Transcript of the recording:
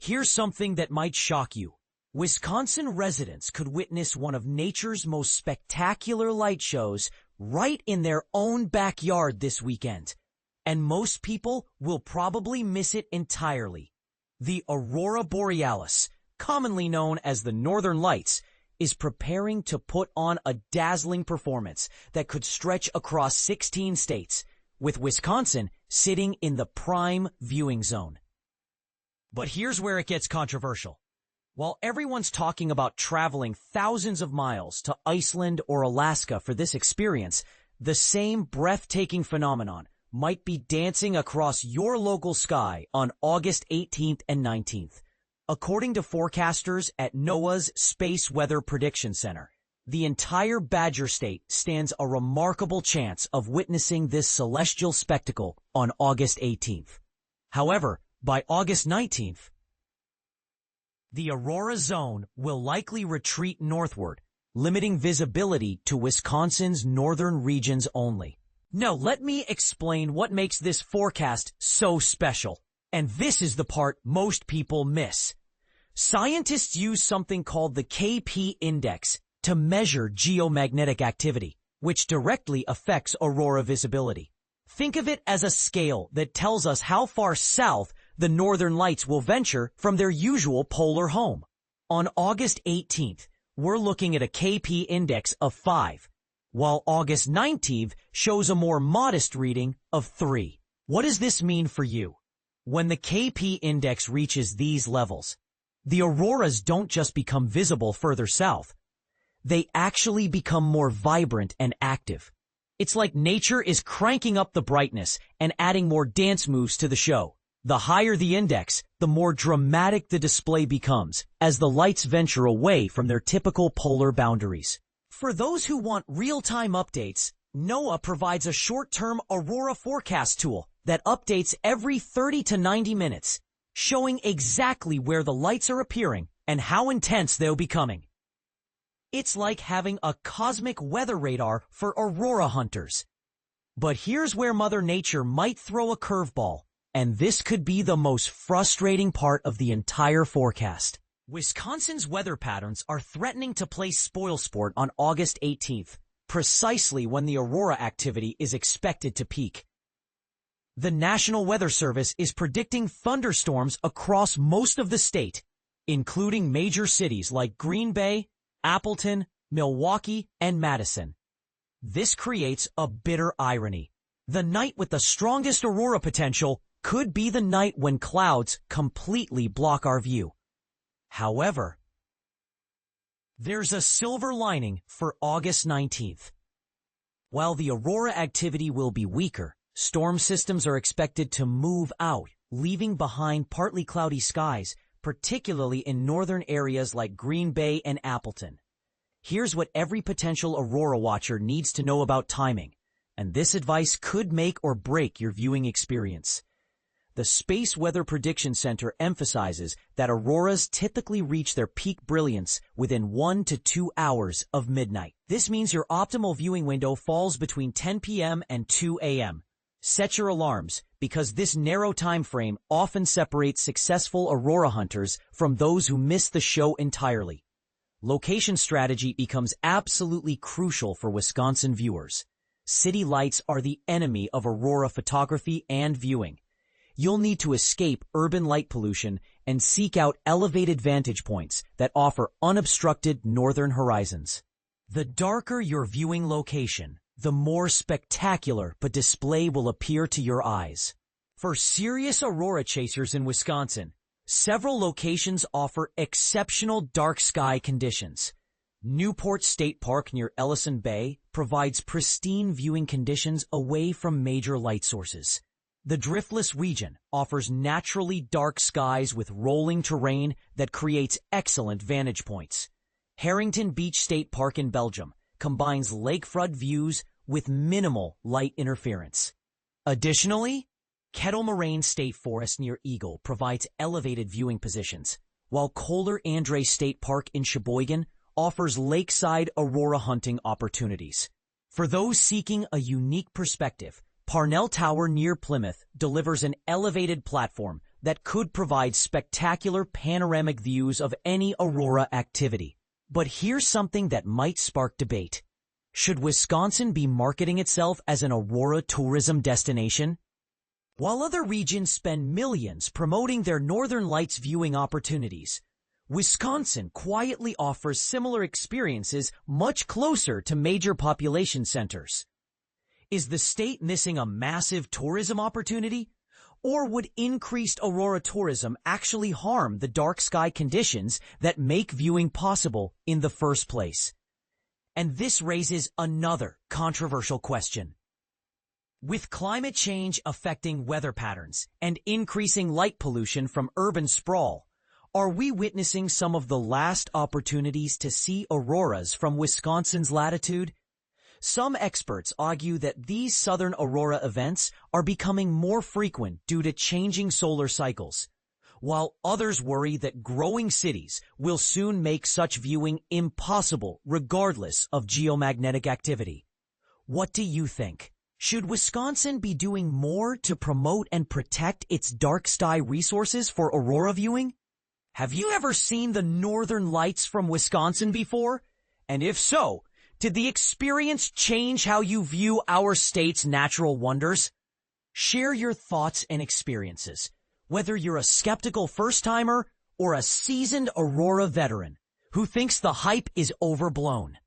Here's something that might shock you. Wisconsin residents could witness one of nature's most spectacular light shows right in their own backyard this weekend. And most people will probably miss it entirely. The Aurora borealis, commonly known as the Northern Lights, is preparing to put on a dazzling performance that could stretch across 16 states, with Wisconsin sitting in the prime viewing zone. But here's where it gets controversial. While everyone's talking about traveling thousands of miles to Iceland or Alaska for this experience, the same breathtaking phenomenon might be dancing across your local sky on August 18th and 19th. According to forecasters at NOAA's Space Weather Prediction Center, the entire Badger State stands a remarkable chance of witnessing this celestial spectacle on August 18th. However, by August 19th, the Aurora zone will likely retreat northward, limiting visibility to Wisconsin's northern regions only. Now, let me explain what makes this forecast so special. And this is the part most people miss. Scientists use something called the KP index to measure geomagnetic activity, which directly affects aurora visibility. Think of it as a scale that tells us how far south the northern lights will venture from their usual polar home. On August 18th, we're looking at a KP index of 5, while August 19th shows a more modest reading of 3. What does this mean for you? When the KP index reaches these levels, the auroras don't just become visible further south. They actually become more vibrant and active. It's like nature is cranking up the brightness and adding more dance moves to the show. The higher the index, the more dramatic the display becomes as the lights venture away from their typical polar boundaries. For those who want real-time updates, NOAA provides a short-term aurora forecast tool that updates every 30 to 90 minutes, showing exactly where the lights are appearing and how intense they'll be becoming. It's like having a cosmic weather radar for aurora hunters. But here's where Mother Nature might throw a curveball, and this could be the most frustrating part of the entire forecast. Wisconsin's weather patterns are threatening to play spoilsport on August 18th, precisely when the aurora activity is expected to peak. The National Weather Service is predicting thunderstorms across most of the state, including major cities like Green Bay, Appleton, Milwaukee, and Madison. This creates a bitter irony. The night with the strongest aurora potential could be the night when clouds completely block our view. However, there's a silver lining for August 19th. While the aurora activity will be weaker, storm systems are expected to move out, leaving behind partly cloudy skies, particularly in northern areas like Green Bay and Appleton. Here's what every potential aurora watcher needs to know about timing, and this advice could make or break your viewing experience. The Space Weather Prediction Center emphasizes that auroras typically reach their peak brilliance within 1 to 2 hours of midnight. This means your optimal viewing window falls between 10 p.m. and 2 a.m. Set your alarms, because this narrow time frame often separates successful aurora hunters from those who miss the show entirely. Location strategy becomes absolutely crucial for Wisconsin viewers. City lights are the enemy of aurora photography and viewing. You'll need to escape urban light pollution and seek out elevated vantage points that offer unobstructed northern horizons. The darker your viewing location, the more spectacular the display will appear to your eyes. For serious aurora chasers in Wisconsin, several locations offer exceptional dark sky conditions. Newport State Park near Ellison Bay provides pristine viewing conditions away from major light sources. The Driftless Region offers naturally dark skies with rolling terrain that creates excellent vantage points. Harrington Beach State Park in Belgium combines lakefront views with minimal light interference. Additionally, Kettle Moraine State Forest near Eagle provides elevated viewing positions, while Kohler-Andrae State Park in Sheboygan offers lakeside aurora hunting opportunities. For those seeking a unique perspective, Parnell Tower near Plymouth delivers an elevated platform that could provide spectacular panoramic views of any aurora activity. But here's something that might spark debate. Should Wisconsin be marketing itself as an aurora tourism destination? While other regions spend millions promoting their northern lights viewing opportunities, Wisconsin quietly offers similar experiences much closer to major population centers. Is the state missing a massive tourism opportunity? Or would increased aurora tourism actually harm the dark sky conditions that make viewing possible in the first place? And this raises another controversial question. With climate change affecting weather patterns and increasing light pollution from urban sprawl, are we witnessing some of the last opportunities to see auroras from Wisconsin's latitude? Some experts argue that these southern aurora events are becoming more frequent due to changing solar cycles, while others worry that growing cities will soon make such viewing impossible regardless of geomagnetic activity. What do you think? Should Wisconsin be doing more to promote and protect its dark sky resources for aurora viewing? Have you ever seen the northern lights from Wisconsin before? And if so, did the experience change how you view our state's natural wonders? Share your thoughts and experiences, whether you're a skeptical first-timer or a seasoned aurora veteran who thinks the hype is overblown.